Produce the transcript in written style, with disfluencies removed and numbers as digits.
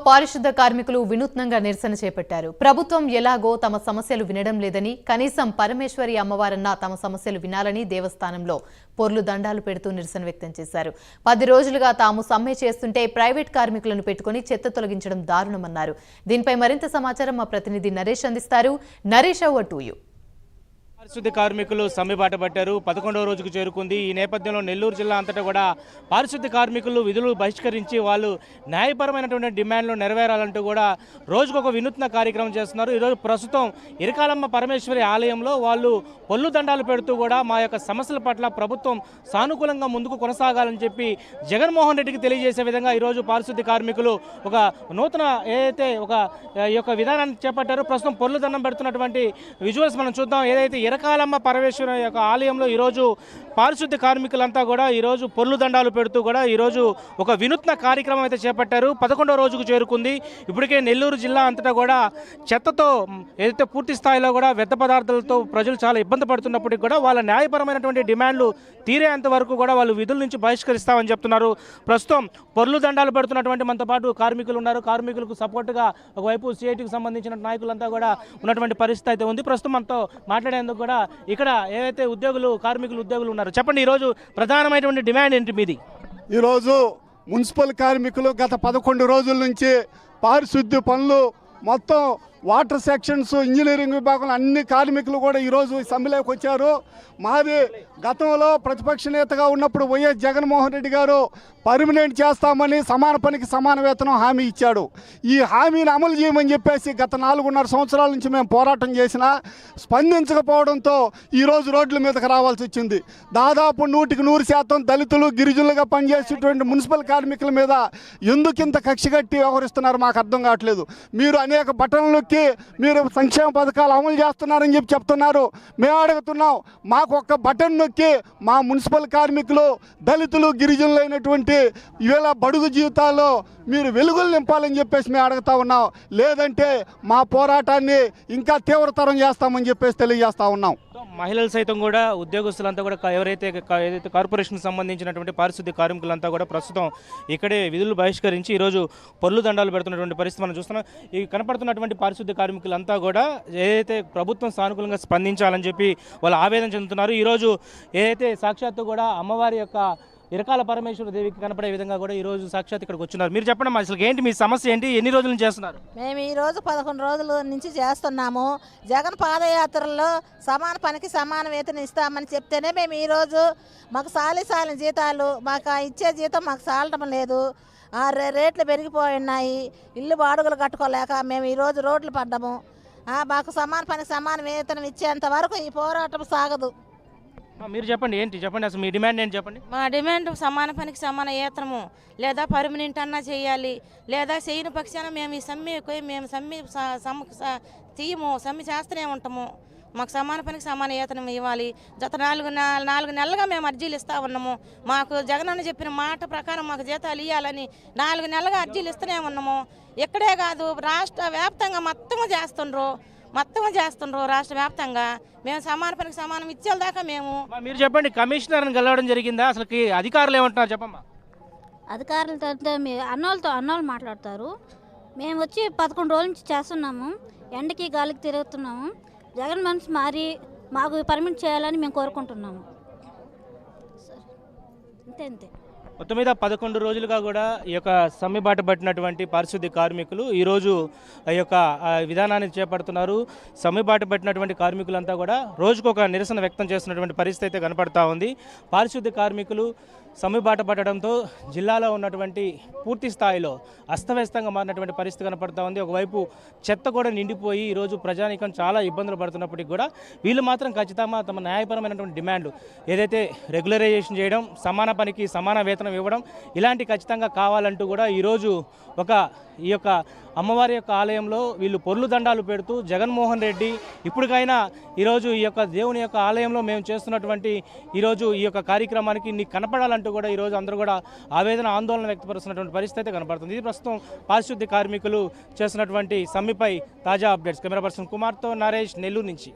పారిశుద్ధ కార్మికులు వినూత్నంగా నిరసన చేపట్టారు. ప్రభుత్వం ఎలాగో తమ సమస్యలు వినడం లేదని, కనీసం పరమేశ్వరి అమ్మవారన్న తమ సమస్యలు వినాలని దేవస్థానంలో పొర్లు దండాలు పెడుతూ నిరసన వ్యక్తం చేశారు. 10 రోజులుగా తాము సమ్మె చేస్తుంటే ప్రైవేట్ కార్మికులను పెట్టుకుని చెత్త తొలగించడం దారుణమన్నారు. దీనిపై మరింత సమాచారం మా ప్రతినిధి నరేష్ అందిస్తారు. Naresh, over to you. పారిశుద్ధ్య కార్మికులు సమ్మె బాట పట్టారు. 11వ రోజుకు చేరుకుంది. ఈ నేపథ్యంలో నెల్లూరు జిల్లా అంతటా కూడా పారిశుద్ధ్య కార్మికులు విధులు బహిష్కరించి వాళ్ళు న్యాయపరమైనటువంటి డిమాండ్లు నెరవేరాలంటూ కూడా రోజుకొక వినూత్న కార్యక్రమం చేస్తున్నారు. ఈరోజు ప్రస్తుతం ఇరకాలమ్మ పరమేశ్వరి ఆలయంలో వాళ్ళు పొల్లు దండాలు పెడుతూ కూడా మా యొక్క సమస్యల పట్ల ప్రభుత్వం సానుకూలంగా ముందుకు కొనసాగాలని చెప్పి జగన్మోహన్ రెడ్డికి తెలియజేసే విధంగా ఈరోజు పారిశుద్ధ్య కార్మికులు ఒక నూతన ఏదైతే ఈ యొక్క విధానాన్ని చేపట్టారో ప్రస్తుతం పొల్లు దండం పెడుతున్నటువంటి విజువల్స్ మనం చూద్దాం. ఏదైతే ఇరకాలమ్మ పరమేశ్వర యొక్క ఆలయంలో ఈరోజు పారిశుద్ధ్య కార్మికులంతా కూడా ఈరోజు పొర్లు దండాలు పెడుతూ కూడా ఈరోజు ఒక వినూత్న కార్యక్రమం అయితే చేపట్టారు. 11వ రోజుకు చేరుకుంది. ఇప్పటికే నెల్లూరు జిల్లా అంతటా కూడా చెత్తతో ఏదైతే పూర్తి స్థాయిలో కూడా వ్యర్థ పదార్థాలతో ప్రజలు చాలా ఇబ్బంది పడుతున్నప్పటికీ కూడా వాళ్ళ న్యాయపరమైనటువంటి డిమాండ్లు తీరేంత వరకు కూడా వాళ్ళు విధుల నుంచి బహిష్కరిస్తామని చెప్తున్నారు. ప్రస్తుతం పొర్లు దండాలు పెడుతున్నటువంటి మనతో పాటు కార్మికులు ఉన్నారు. కార్మికులకు సపోర్టుగా ఒకవైపు సిఐటికి సంబంధించిన నాయకులంతా కూడా ఉన్నటువంటి పరిస్థితి అయితే ఉంది. ప్రస్తుతం మనతో మాట్లాడేందుకు కూడా ఇక్కడ ఏవైతే కార్మికులు ఉద్యోగులు ఉన్నారు. చెప్పండి, ఈరోజు ప్రధానమైనటువంటి డిమాండ్ ఏంటి మీది? ఈరోజు మున్సిపల్ కార్మికులు గత 11 రోజుల నుంచి పారిశుద్ధ్య పనులు మొత్తం వాటర్ సెక్షన్స్, ఇంజనీరింగ్ విభాగంలో అన్ని కార్మికులు కూడా ఈరోజు సమ్మెలోకి వచ్చారు. మాది గతంలో ప్రతిపక్ష నేతగా ఉన్నప్పుడు వైఎస్ జగన్మోహన్ రెడ్డి గారు పర్మనెంట్ చేస్తామని సమాన పనికి సమాన వేతనం హామీ ఇచ్చాడు. ఈ హామీని అమలు చేయమని చెప్పేసి గత 4.5 సంవత్సరాల నుంచి మేము పోరాటం చేసినా స్పందించకపోవడంతో ఈరోజు రోడ్ల మీదకి రావాల్సి వచ్చింది. దాదాపు 100% దళితులు, గిరిజనులుగా పనిచేసేటువంటి మున్సిపల్ కార్మికుల మీద ఎందుకింత కక్ష కట్టి వ్యవహరిస్తున్నారు మాకు అర్థం కావట్లేదు. మీరు అనేక బటన్లు మీరు సంక్షేమ పథకాలు అమలు చేస్తున్నారని చెప్పి చెప్తున్నారు. మేము అడుగుతున్నాం, మాకు ఒక్క బటన్ నొక్కి మా మున్సిపల్ కార్మికులు, దళితులు, గిరిజనులు అయినటువంటి ఇవేళ బడుగు జీవితాల్లో మీరు వెలుగులు నింపాలని చెప్పేసి మేము అడుగుతా ఉన్నాం. లేదంటే మా పోరాటాన్ని ఇంకా తీవ్రతరం చేస్తామని చెప్పేసి తెలియజేస్తా ఉన్నాం. మహిళలు సైతం కూడా, ఉద్యోగస్తులంతా కూడా ఏదైతే కార్పొరేషన్కి సంబంధించినటువంటి పారిశుద్ధ్య కార్మికులంతా కూడా ప్రస్తుతం ఇక్కడే విధులు బహిష్కరించి ఈరోజు పొర్లు దండాలు పెడుతున్నటువంటి పరిస్థితి మనం చూస్తున్నాం. ఈ కనపడుతున్నటువంటి పారిశుద్ధ్య కార్మికులంతా కూడా ఏదైతే ప్రభుత్వం సానుకూలంగా స్పందించాలని చెప్పి వాళ్ళు ఆవేదన చెందుతున్నారు. ఈరోజు ఏదైతే సాక్షాత్తు కూడా అమ్మవారి యొక్క ఇరకాల పరమేశ్వర దేవికి కనపడే విధంగా కూడా ఈరోజు సాక్షాత్ ఇక్కడికి వచ్చినారు. మీరు చెప్పండి, అసలు ఏంటి మీ సమస్య ఏంటి? ఎన్ని రోజుల నుంచి చేస్తున్నారు? మేము ఈరోజు 11 రోజుల నుంచి చేస్తున్నాము. జగన్ పాదయాత్రలో సమాన పనికి సమాన వేతనం ఇస్తామని చెప్తేనే మేము ఈరోజు మాకు సాలిన జీతాలు, మాకు ఇచ్చే జీతం మాకు సాలటం లేదు. రేట్లు పెరిగిపోయి ఉన్నాయి. ఇల్లు బాడుగులు కట్టుకోలేక మేము ఈరోజు రోడ్లు పడ్డాము. మాకు సమాన పనికి సమాన వేతనం ఇచ్చేంత వరకు ఈ పోరాటం సాగదు. మీరు చెప్పండి, చెప్పండి అసలు మీ డిమాండ్ ఏంటి చెప్పండి. మా డిమాండ్ సమాన పనికి సమాన వేతనము, లేదా పర్మనెంట్ అన్నా చేయాలి, లేదా చేయని పక్షాన మేము ఈ మేము సమ్మె చేస్తూనే ఉంటాము. మాకు సమాన పనికి సమాన వేతనం ఇవ్వాలి. గత 4 నెలలుగా మేము అర్జీలు ఇస్తూ ఉన్నాము. మాకు జగనన్న చెప్పిన మాట ప్రకారం మాకు జీతాలు ఇవ్వాలని 4 నెలలుగా అర్జీలు ఇస్తూనే ఉన్నాము. ఇక్కడే కాదు, రాష్ట్ర వ్యాప్తంగా మొత్తం చేస్తుండ్రు రాష్ట్ర వ్యాప్తంగా. మేము సమాన పనికి సమానం ఇచ్చేదాకా మేము. మీరు చెప్పండి, కమిషనర్ని కలవడం జరిగిందా? అసలు అధికారులు ఏమంటున్నారు చెప్పమ్మా? అధికారులతో అంటే అన్నోళ్ళు మాట్లాడతారు. మేము వచ్చి 11 రోజుల నుంచి చేస్తున్నాము. ఎండకి గాలికి తిరుగుతున్నాము. జగన్ మనసు మారి మాకు పర్మిట్ చేయాలని మేము కోరుకుంటున్నాము. అంతే. మొత్తం మీద 11 రోజులుగా కూడా ఈ యొక్క సమ్మె బాట పట్టినటువంటి పారిశుద్ధ్య కార్మికులు ఈరోజు ఈ యొక్క విధానాన్ని చేపడుతున్నారు. సమ్మె బాట పట్టినటువంటి కార్మికులంతా కూడా రోజుకొక నిరసన వ్యక్తం చేస్తున్నటువంటి పరిస్థితి అయితే కనపడతా ఉంది. పారిశుద్ధ్య కార్మికులు సమ్మె బాట పట్టడంతో జిల్లాలో ఉన్నటువంటి పూర్తి స్థాయిలో అస్తవ్యస్తంగా మారినటువంటి పరిస్థితి కనపడతా ఉంది. ఒకవైపు చెత్త కూడా నిండిపోయి ఈరోజు ప్రజానీకం చాలా ఇబ్బందులు పడుతున్నప్పటికీ కూడా వీళ్ళు మాత్రం ఖచ్చితంగా తమ న్యాయపరమైనటువంటి డిమాండ్లు ఏదైతే రెగ్యులరైజేషన్ చేయడం, సమాన పనికి సమాన వేతనం ఇవ్వడం, ఇలాంటి ఖచ్చితంగా కావాలంటూ కూడా ఈరోజు ఈ యొక్క అమ్మవారి యొక్క ఆలయంలో వీళ్ళు పొర్లు దండాలు పెడుతూ జగన్మోహన్ రెడ్డి ఇప్పటికైనా ఈరోజు ఈ యొక్క దేవుని యొక్క ఆలయంలో మేము చేస్తున్నటువంటి ఈరోజు ఈ యొక్క కార్యక్రమానికి నీకు కనపడాలంటూ కూడా ఈరోజు అందరూ కూడా ఆందోళన వ్యక్తపరుస్తున్నటువంటి పరిస్థితి కనపడుతుంది. ఇది ప్రస్తుతం పారిశుద్ధ్య కార్మికులు చేస్తున్నటువంటి సమ్మెపై తాజా అప్డేట్స్. కెమెరా పర్సన్ కుమార్తో నరేష్, నెల్లూరు నుంచి.